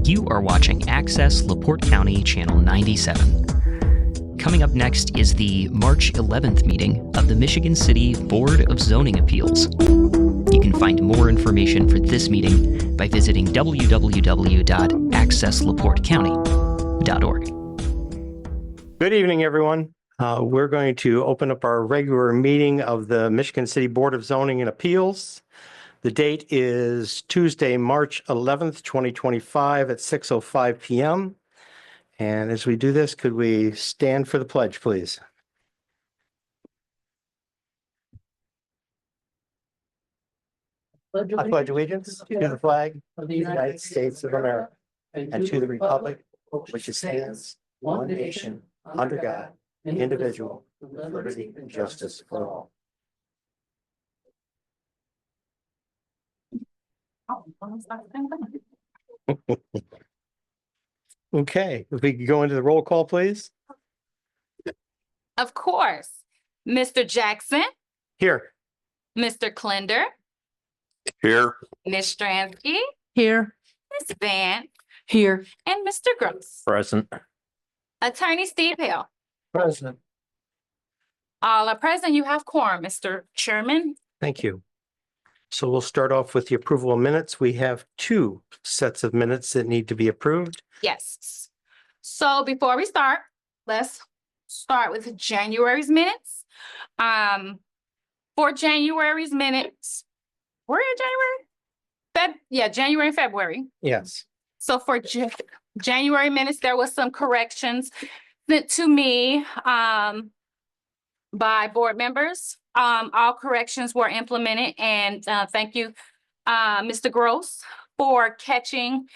You are watching Access LaPorte County Channel 97. Coming up next is the March 11th meeting of the Michigan City Board of Zoning Appeals. You can find more information for this meeting by visiting www.accesslaportecounty.org. Good evening, everyone. We're going to open up our regular meeting of the Michigan City Board of Zoning and Appeals. The date is Tuesday, March 11th, 2025 at 6:05 p.m. And as we do this, could we stand for the pledge, please? I pledge allegiance to the flag of the United States of America and to the republic which stands one nation under God, indivisible, with liberty and justice for all. Okay, if we could go into the roll call, please. Of course. Mr. Jackson, Here. Mr. Klender, Here. Ms. Stransky, Here. Ms. Vance, Here. and Mr. Gross. Present. Attorney Steve Hill. President. All are present. You have quorum, Mr. Chairman. Thank you. So we'll start off with the approval of minutes. We have two sets of minutes that need to be approved. Yes. So before we start, let's start with January's minutes. For January's minutes, we're in January? January and February. Yes. So for January minutes, there was some corrections sent to me by board members. All corrections were implemented, and thank you, Mr. Gross, for catching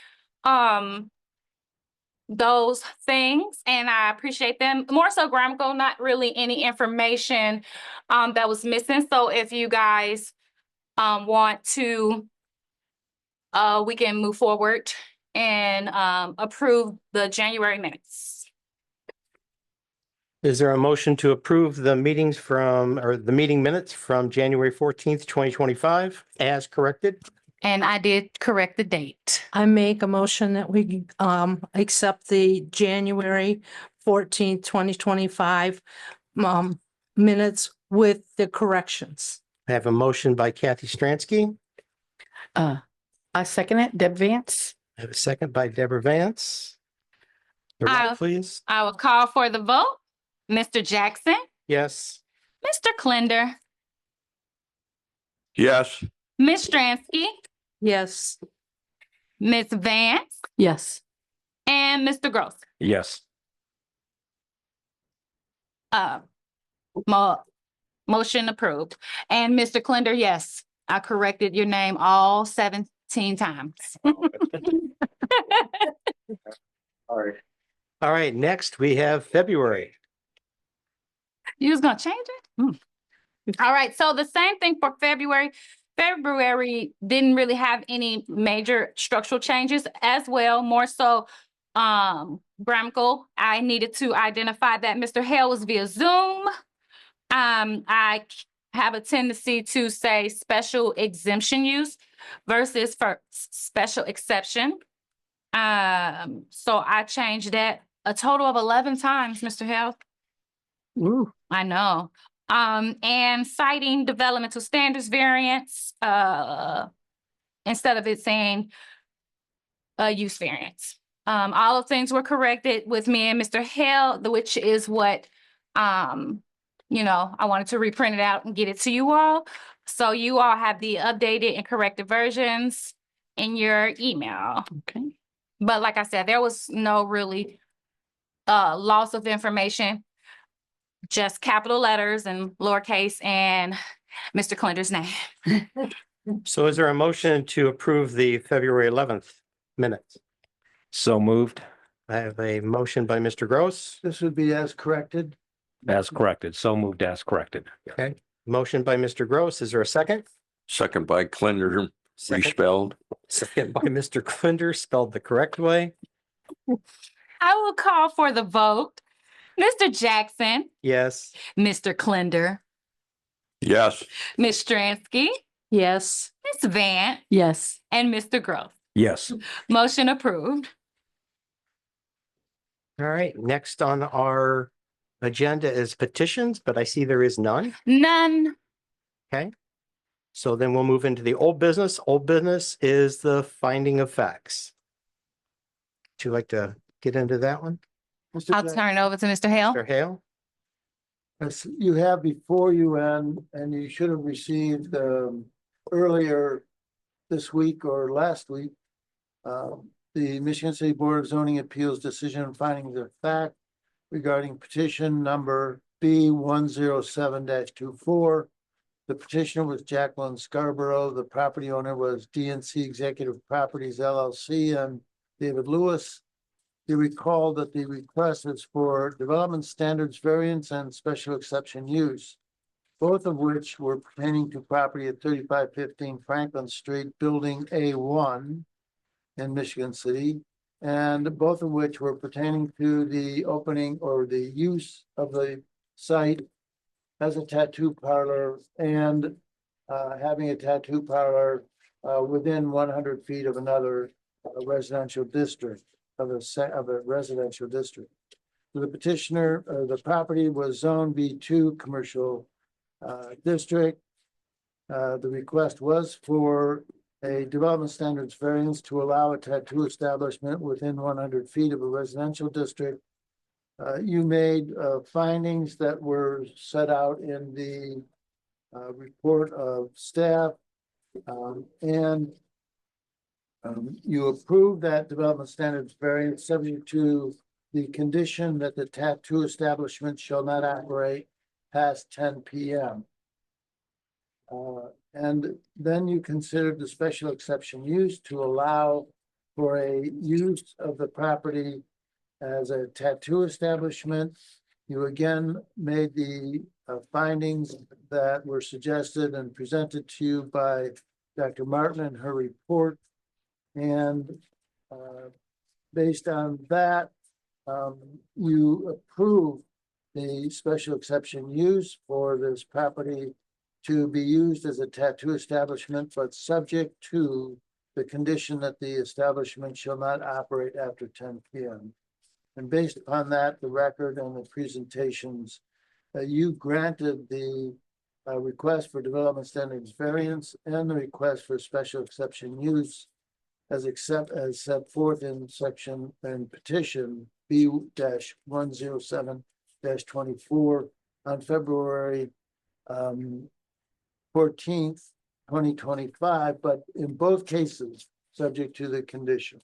those things, and I appreciate them. More so grammatical, not really any information that was missing. So if you guys want to, we can move forward and approve the January minutes. Is there a motion to approve the meeting minutes from January 14th, 2025 as corrected? And I did correct the date. I make a motion that we accept the January 14th, 2025 minutes with the corrections. I have a motion by Kathy Stransky. I second it. Deb Vance. I have a second by Deborah Vance. The roll, please. I will call for the vote. Mr. Jackson, Yes. Mr. Klender, Yes. Ms. Stransky, Yes. Ms. Vance, Yes. and Mr. Gross. Yes. Motion approved. And Mr. Klender, yes, I corrected your name all 17 times. All right. Next, we have February. You was gonna change it? All right, so the same thing for February. February didn't really have any major structural changes as well, more so grammatical. I needed to identify that Mr. Hale was via Zoom. I have a tendency to say special exemption use versus for special exception. So I changed that a total of 11 times, Mr. Hale. Ooh. I know. And citing developmental standards variance, instead of it saying use variance. All of things were corrected with me and Mr. Hale, which is what, I wanted to reprint it out and get it to you all. So you all have the updated and corrected versions in your email. Okay. But like I said, there was no really loss of information. Just capital letters and lowercase and Mr. Klender's name. So is there a motion to approve the February 11th minutes? So moved. I have a motion by Mr. Gross. This would be as corrected. As corrected. So moved as corrected. Okay. Motion by Mr. Gross. Is there a second? Second by Klender, Second. respelled. Second by Mr. Klender, spelled the correct way. I will call for the vote. Mr. Jackson, Yes. Mr. Klender, Yes. Ms. Stransky, Yes. Ms. Vance, Yes. and Mr. Gross. Yes. Motion approved. All right, next on our agenda is petitions, but I see there is none. None. Okay. So then we'll move into the old business. Old business is the finding of facts. Would you like to get into that one, I'll turn it over to Mr. Hale. Mr. Hale? As you have before you and you should have received earlier this week or last week, the Michigan City Board of Zoning Appeals decision and findings of fact regarding petition number B 107-24. The petitioner was Jacqueline Scarborough. The property owner was DNC Executive Properties LLC and David Lewis. You recall that the request is for development standards variance and special exception use, both of which were pertaining to property at 3515 Franklin Street, Building A1 in Michigan City, and both of which were pertaining to the opening or the use of the site as a tattoo parlor and having a tattoo parlor within 100 feet of another residential district. Of a residential district. The petitioner, the property was Zone B2 commercial district. The request was for a development standards variance to allow a tattoo establishment within 100 feet of a residential district. You made findings that were set out in the report of staff and you approved that development standards variance subject to the condition that the tattoo establishment shall not operate past 10 p.m. And then you considered the special exception use to allow for a use of the property as a tattoo establishment. You again made the findings that were suggested and presented to you by Dr. Martin in her report. And based on that, you approve the special exception use for this property to be used as a tattoo establishment, but subject to the condition that the establishment shall not operate after 10 p.m. And based upon that, the record and the presentations, you granted the request for development standards variance and the request for special exception use as set forth in section and petition B-107-24 on February 14th, 2025, but in both cases, subject to the condition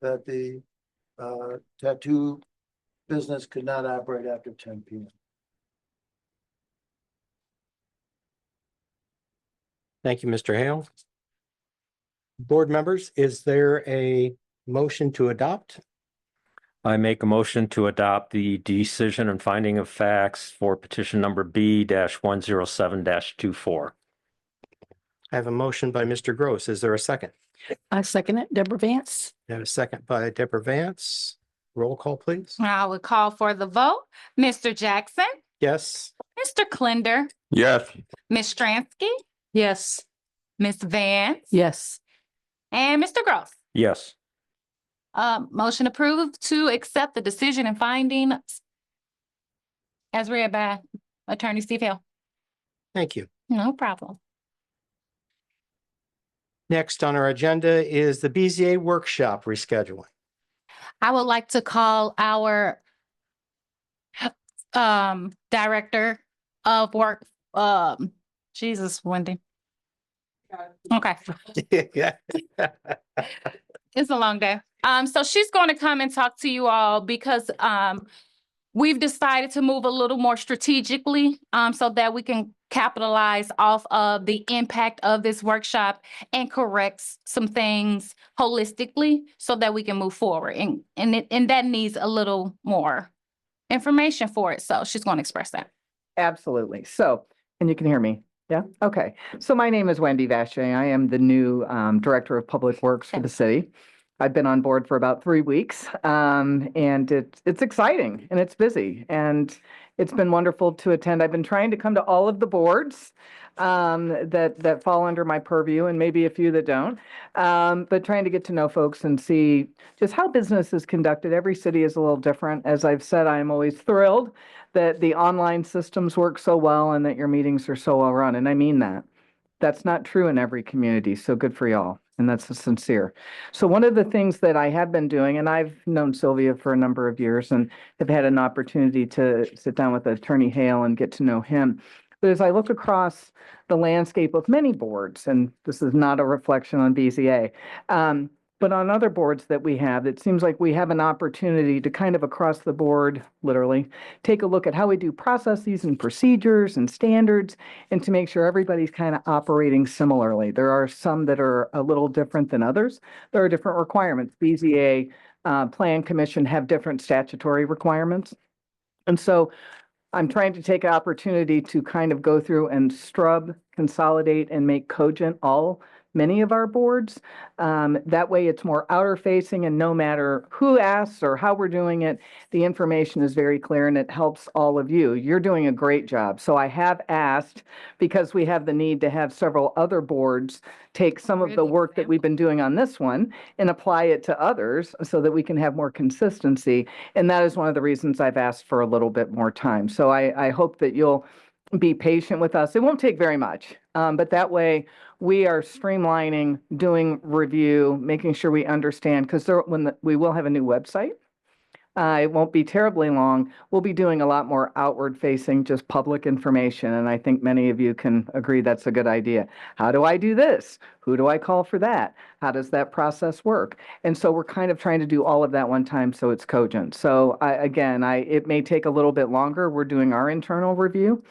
that the tattoo business could not operate after 10 p.m. Thank you, Mr. Hale. Board members, is there a motion to adopt? I make a motion to adopt the decision and finding of facts for petition number B-107-24. I have a motion by Mr. Gross. Is there a second? I second it. Deborah Vance. I have a second by Deborah Vance. Roll call, please. I will call for the vote. Mr. Jackson, Yes. Mr. Klinder, Yes. Ms. Stransky, Yes. Ms. Vance, Yes. and Mr. Gross. Yes. Motion approved to accept the decision and findings as read by Attorney Steve Hill. Thank you. No problem. Next on our agenda is the BZA workshop rescheduling. I would like to call our director of work, Jesus, Wendy. Okay, it's a long day. So she's going to come and talk to you all because we've decided to move a little more strategically so that we can capitalize off of the impact of this workshop and correct some things holistically so that we can move forward. And that needs a little more information for it. So she's going to express that. Absolutely. So, and you can hear me? Yeah? Okay. So my name is Wendy Vacher. I am the new Director of Public Works for the city. I've been on board for about 3 weeks, and it's exciting and it's busy and it's been wonderful to attend. I've been trying to come to all of the boards that fall under my purview, and maybe a few that don't, but trying to get to know folks and see just how business is conducted. Every city is a little different. As I've said, I'm always thrilled that the online systems work so well and that your meetings are so well run, and I mean that. That's not true in every community, so good for y'all. And that's sincere. So one of the things that I have been doing, and I've known Sylvia for a number of years and have had an opportunity to sit down with Attorney Hale and get to know him. But as I look across the landscape of many boards, and this is not a reflection on BZA, but on other boards that we have, it seems like we have an opportunity to kind of across the board, literally, take a look at how we do processes and procedures and standards, and to make sure everybody's kind of operating similarly. There are some that are a little different than others. There are different requirements. BZA, Plan Commission have different statutory requirements. And so I'm trying to take an opportunity to kind of go through and scrub, consolidate, and make cogent many of our boards. That way it's more outer facing, and no matter who asks or how we're doing it, the information is very clear and it helps all of you. You're doing a great job. So I have asked, because we have the need to have several other boards take some of the work that we've been doing on this one and apply it to others so that we can have more consistency. And that is one of the reasons I've asked for a little bit more time. So I hope that you'll be patient with us. It won't take very much, but that way we are streamlining, doing review, making sure we understand, because we will have a new website. It won't be terribly long. We'll be doing a lot more outward facing, just public information. And I think many of you can agree that's a good idea. How do I do this? Who do I call for that? How does that process work? And so we're kind of trying to do all of that one time so it's cogent. So it may take a little bit longer. We're doing our internal review.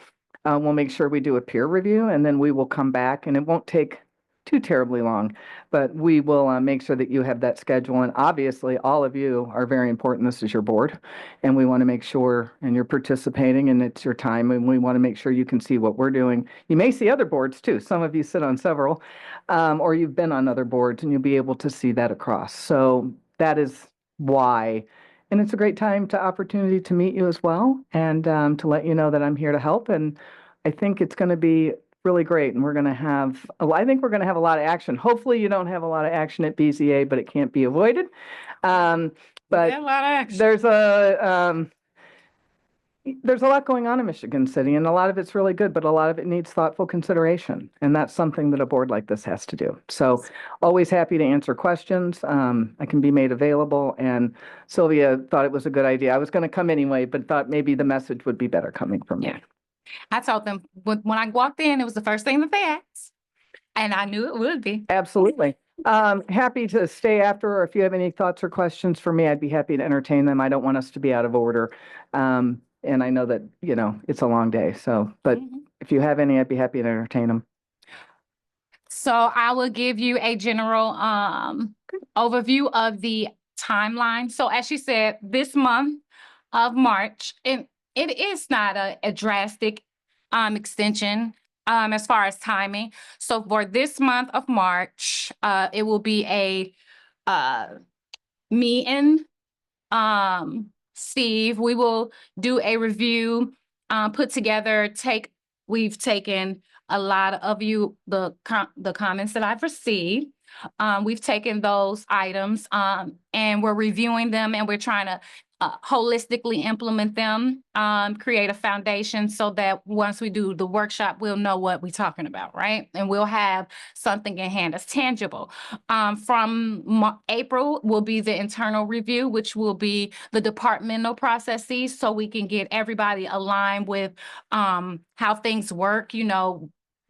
We'll make sure we do a peer review, and then we will come back, and it won't take too terribly long, but we will make sure that you have that schedule. And obviously, all of you are very important. This is your board, and we want to make sure, and you're participating, and it's your time, and we want to make sure you can see what we're doing. You may see other boards too. Some of you sit on several, or you've been on other boards, and you'll be able to see that across. So that is why. And it's a great opportunity to meet you as well, and to let you know that I'm here to help. And I think it's going to be really great. And I think we're going to have a lot of action. Hopefully you don't have a lot of action at BZA, but it can't be avoided. But A lot of action. There's a lot going on in Michigan City, and a lot of it's really good, but a lot of it needs thoughtful consideration. And that's something that a board like this has to do. So always happy to answer questions. I can be made available. And Sylvia thought it was a good idea. I was going to come anyway, but thought maybe the message would be better coming from me. Yeah. I told them when I walked in, it was the first thing that they asked. And I knew it would be. Absolutely. Happy to stay after, or if you have any thoughts or questions for me, I'd be happy to entertain them. I don't want us to be out of order. And I know that, it's a long day. So, but if you have any, I'd be happy to entertain them. So I will give you a general overview of the timeline. So as she said, this month of March, and it is not a drastic extension as far as timing. So for this month of March, it will be a me and Steve, we will do a review, put together, we've taken a lot of the comments that I've received. We've taken those items and we're reviewing them, and we're trying to holistically implement them, create a foundation so that once we do the workshop, we'll know what we're talking about, right? And we'll have something in hand that's tangible. From April will be the internal review, which will be the departmental processes, so we can get everybody aligned with how things work,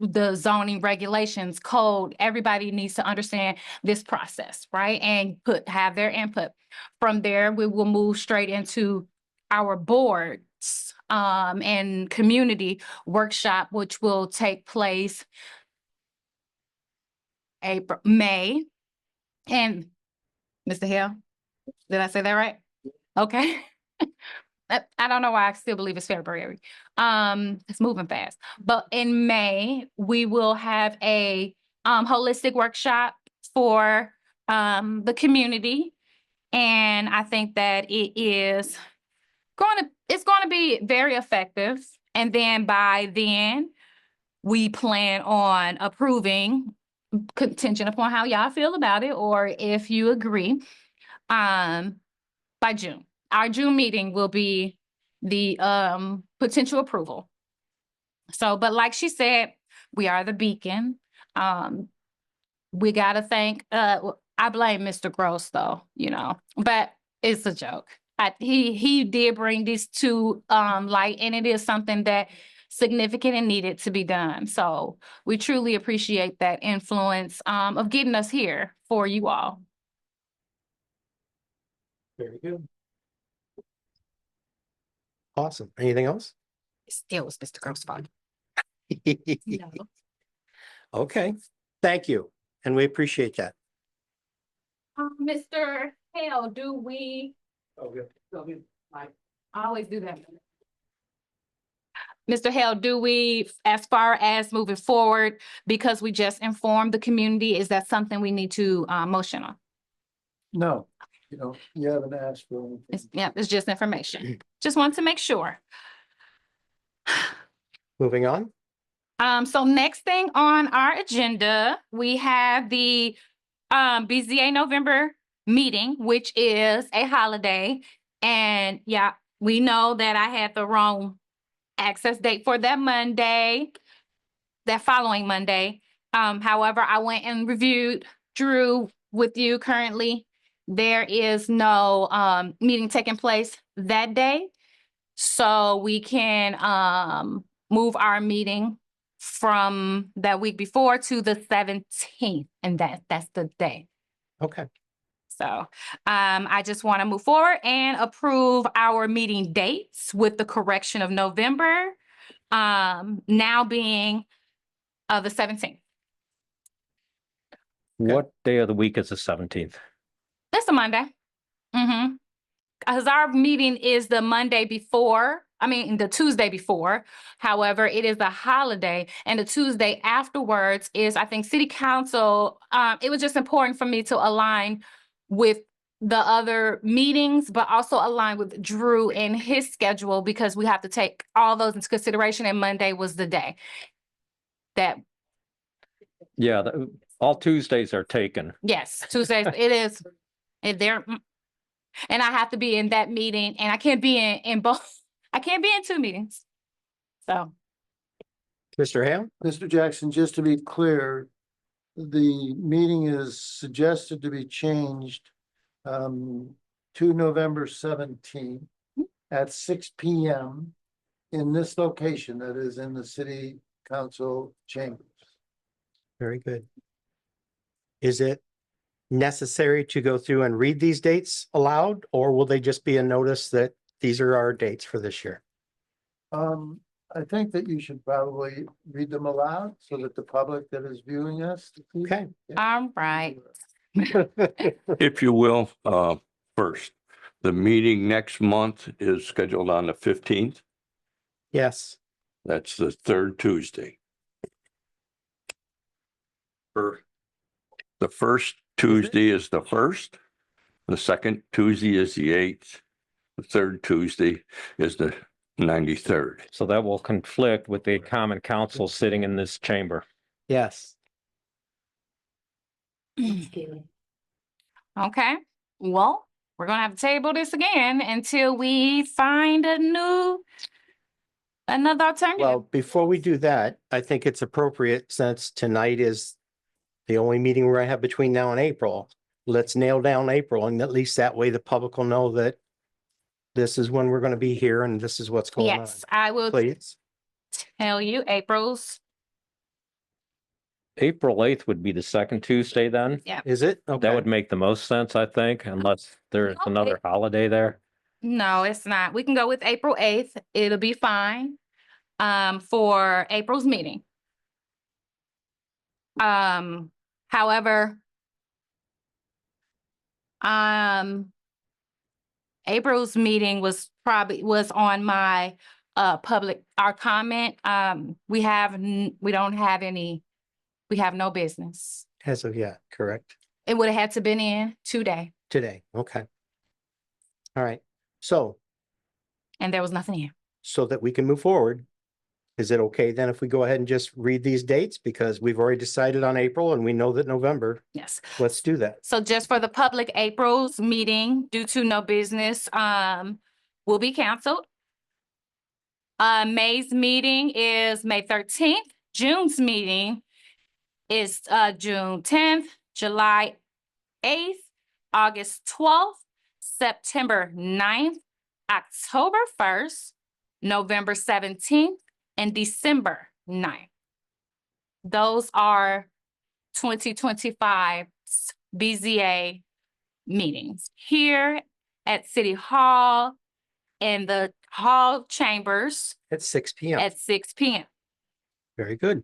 the zoning regulations, code. Everybody needs to understand this process, right? And have their input. From there, we will move straight into our boards and community workshop, which will take place May. And Mr. Hill, did I say that right? Okay. I don't know why I still believe it's February. It's moving fast. But in May, we will have a holistic workshop for the community. And I think that it's going to be very effective. And then by then, we plan on approving, contingent upon how y'all feel about it, or if you agree, by June. Our June meeting will be the potential approval. So, but like she said, we are the beacon. We gotta thank, I blame Mr. Gross though, but it's a joke. He did bring these to light, and it is something that significant and needed to be done. So we truly appreciate that influence of getting us here for you all. Very good. Awesome. Anything else? It still was Mr. Gross' fault. Okay, thank you. And we appreciate that. Mr. Hale, do we? I always do that. Mr. Hale, do we, as far as moving forward, because we just informed the community, is that something we need to motion on? No, you haven't asked for anything. It's just information. Just want to make sure. Moving on. So next thing on our agenda, we have the BZA November meeting, which is a holiday. And yeah, we know that I had the wrong access date for that Monday, that following Monday. However, I went and reviewed Drew with you currently. There is no meeting taking place that day. So we can move our meeting from that week before to the 17th, and that's the day. Okay. So I just want to move forward and approve our meeting dates with the correction of November now being the 17th. What day of the week is the 17th? That's a Monday. Because our meeting is the Monday before, the Tuesday before. However, it is a holiday, and the Tuesday afterwards is, I think, City Council. It was just important for me to align with the other meetings, but also align with Drew and his schedule, because we have to take all those into consideration, and Monday was the day that. Yeah, all Tuesdays are taken. Yes, Tuesdays, it is. There. And I have to be in that meeting, and I can't be in both. I can't be in two meetings. So. Mr. Hale? Mr. Jackson, just to be clear, the meeting is suggested to be changed to November 17th at 6 p.m. in this location, that is in the City Council chambers. Very good. Is it necessary to go through and read these dates aloud, or will they just be a notice that these are our dates for this year? I think that you should probably read them aloud so that the public that is viewing us. Okay. All right. If you will, first, the meeting next month is scheduled on the 15th. Yes. That's the third Tuesday. The first Tuesday is the 1st. The second Tuesday is the 8th. The third Tuesday is the 93rd. So that will conflict with the common council sitting in this chamber. Yes. Okay. Well, we're gonna have to table this again until we find another alternative. Well, before we do that, I think it's appropriate, since tonight is the only meeting we're gonna have between now and April. Let's nail down April, and at least that way the public will know that this is when we're gonna be here and this is what's going on. Yes, I will Please. tell you April's. April 8th would be the second Tuesday then. Is it? That Okay. would make the most sense, I think, unless there's Okay. another holiday there. No, it's not. We can go with April 8th. It'll be fine for April's meeting. However, April's meeting was on my our comment. We have no business. As of yet, correct? It would have had to been in today, Today, okay. All right, so, and there was nothing in. so that we can move forward, is it okay then if we go ahead and just read these dates? Because we've already decided on April and we know that November, Yes. let's do that. So just for the public, April's meeting due to no business, will be canceled. May's meeting is May 13th. June's meeting is, June 10th, July 8th, August 12th, September 9th, October 1st, November 17th, and December 9th. Those are 2025 BZA meetings here at City Hall in the hall chambers At 6 PM. at 6 p.m. Very good.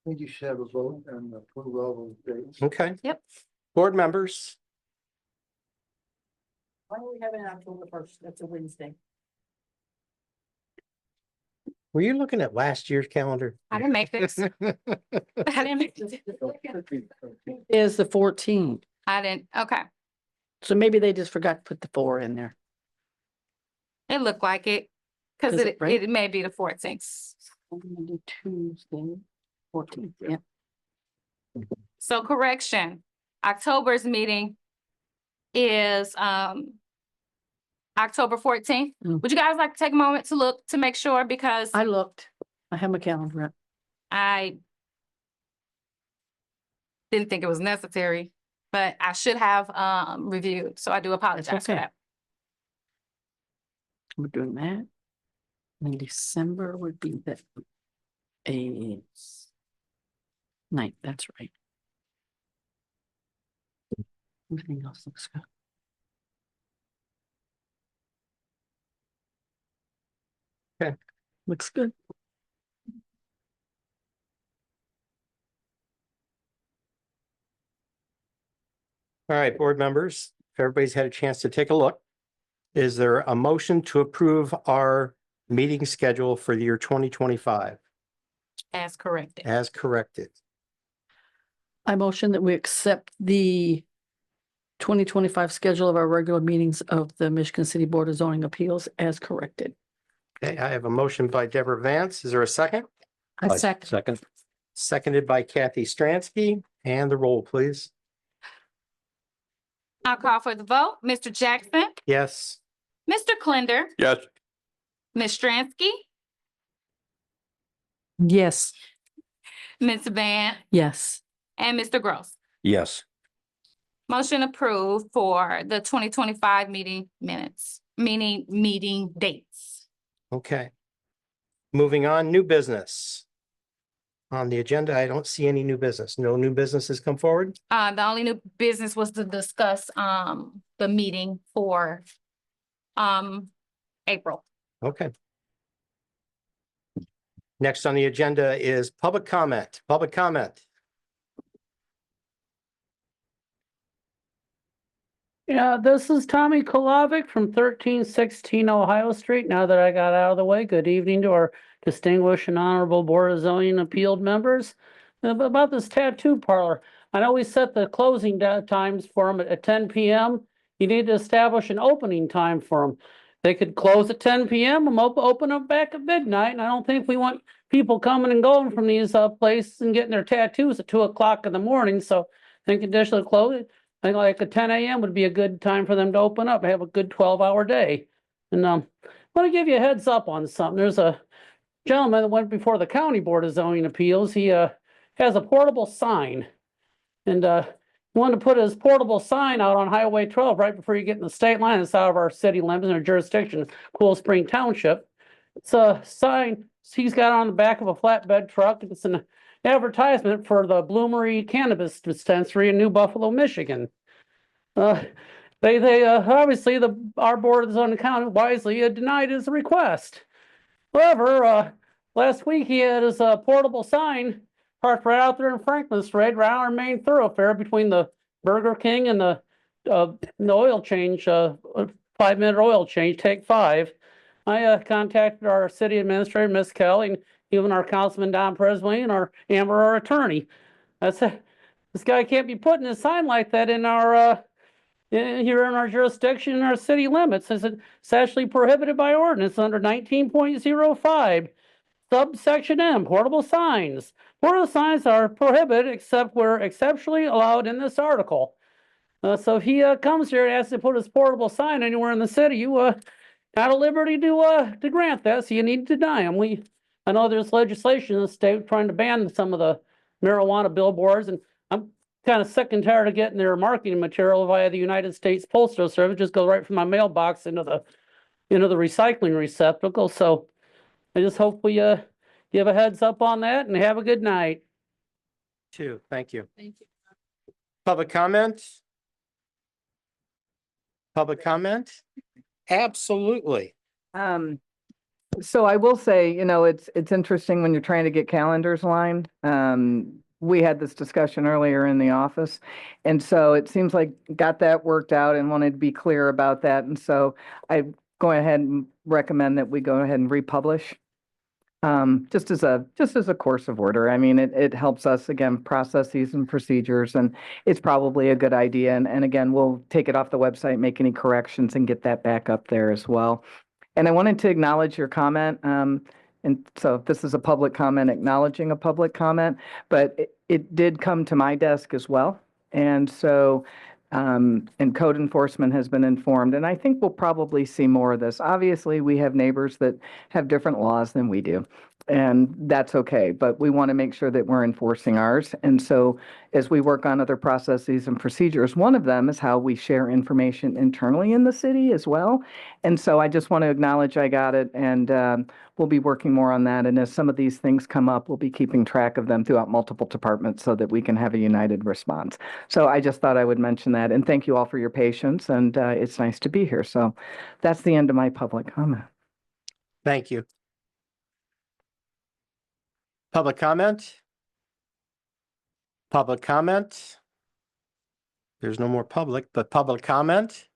I think you should have a vote and approve all those dates. Okay. Yep. Board members, Why are we having October 1st? That's a Wednesday. were you looking at last year's calendar? I didn't make this. I didn't make this. Is the 14th. I didn't, okay. So maybe they just forgot to put the 4 in there. It looked like it, because Is it right? it may be the 14th. Monday, Tuesday, 14th, yeah. So correction, October's meeting is October 14th. Mm. Would you guys like to take a moment to look to make sure, because I looked. I have my calendar up. I didn't think it was necessary, but I should have reviewed, so I do apologize for okay. that. We're doing that. And December would be the 8th. 9th, that's right. Everything else looks good. Okay. Looks good. All right, board members, if everybody's had a chance to take a look, is there a motion to approve our meeting schedule for the year 2025 As corrected. as corrected? I motion that we accept the 2025 schedule of our regular meetings of the Michigan City Board of Zoning Appeals as corrected. Okay, I have a motion by Deborah Vance. Is there a second? I second. Second. Seconded by Kathy Stransky, and the roll, please. I'll call for the vote. Mr. Jackson, Yes. Mr. Klinder, Yes, Ms. Stransky, Yes. Ms. Van, Yes. and Mr. Gross. Yes. Motion approved for the 2025 meeting minutes, meeting dates. Okay. Moving on, new business. On the agenda, I don't see any new business. No new business has come forward. The only new business was to discuss, the meeting for, April. Okay. Next on the agenda is public comment. Public comment. Yeah, this is Tommy Kolovic from 1316 Ohio Street. Now that I got out of the way, good evening to our distinguished and honorable Board of Zoning Appealed members. About this tattoo parlor, I know we set the closing times for them at 10 p.m. You need to establish an opening time for them. They could close at 10 p.m. and open up back at midnight. And I don't think we want people coming and going from these places and getting their tattoos at 2 o'clock in the morning. So I think additional closing. I think like at 10 a.m. would be a good time for them to open up, have a good 12-hour day. And I want to give you a heads up on something. There's a gentleman that went before the County Board of Zoning Appeals. He has a portable sign. And he wanted to put his portable sign out on Highway 12 right before you get in the state line. It's out of our city limits and our jurisdiction, Cool Spring Township. It's a sign he's got on the back of a flatbed truck. It's an advertisement for the Bloomery Cannabis Dispensary in New Buffalo, Michigan. They obviously our board of zoning county wisely denied his request. However, last week he had his portable sign parked right out there in Franklin Street, right on our main thoroughfare between the Burger King and the oil change, 5-minute oil change, take 5. I contacted our city administrator, Miss Kelly, and even our councilman Don Presley and our Amber, our attorney. This guy can't be putting a sign like that in our, here in our jurisdiction, in our city limits. It's actually prohibited by ordinance under 19.05, subsection M, portable signs. Portable signs are prohibited except where exceptionally allowed in this article. So if he comes here and asks to put his portable sign anywhere in the city, you not at liberty to grant that, so you need to deny him. I know there's legislation in the state trying to ban some of the marijuana billboards, and I'm kind of sick and tired of getting their marketing material via the United States Postal Service. Just goes right from my mailbox into the recycling receptacle. So I just hope we give a heads up on that and have a good night. Two, thank you. Thank you. Public comment? Public comment? Absolutely. So I will say, it's interesting when you're trying to get calendars aligned. We had this discussion earlier in the office. And so it seems like got that worked out and wanted to be clear about that. And so I go ahead and recommend that we go ahead and republish. Just as a course of order. I mean, it helps us, again, processes and procedures, and it's probably a good idea. And again, we'll take it off the website, make any corrections and get that back up there as well. And I wanted to acknowledge your comment. And so this is a public comment, acknowledging a public comment, but it did come to my desk as well. And so, and code enforcement has been informed, and I think we'll probably see more of this. Obviously, we have neighbors that have different laws than we do, and that's okay, but we want to make sure that we're enforcing ours. And so as we work on other processes and procedures, one of them is how we share information internally in the city as well. And so I just want to acknowledge I got it, and we'll be working more on that. And as some of these things come up, we'll be keeping track of them throughout multiple departments so that we can have a united response. So I just thought I would mention that, and thank you all for your patience, and it's nice to be here. So that's the end of my public comment. Thank you. Public comment? Public comment? There's no more public, but public comment?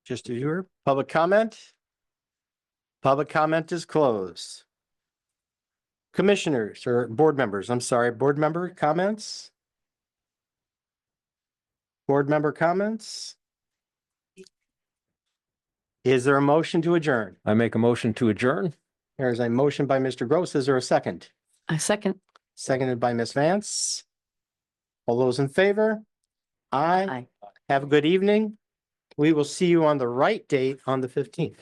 Just a viewer, public comment? Public comment is closed. Commissioners or board members, I'm sorry, board member comments? Board member comments? Is there a motion to adjourn? I make a motion to adjourn. There's a motion by Mr. Gross. Is there a second? I second. Seconded by Ms. Vance. All those in favor? Aye. Aye. Have a good evening. We will see you on the right date on the 15th.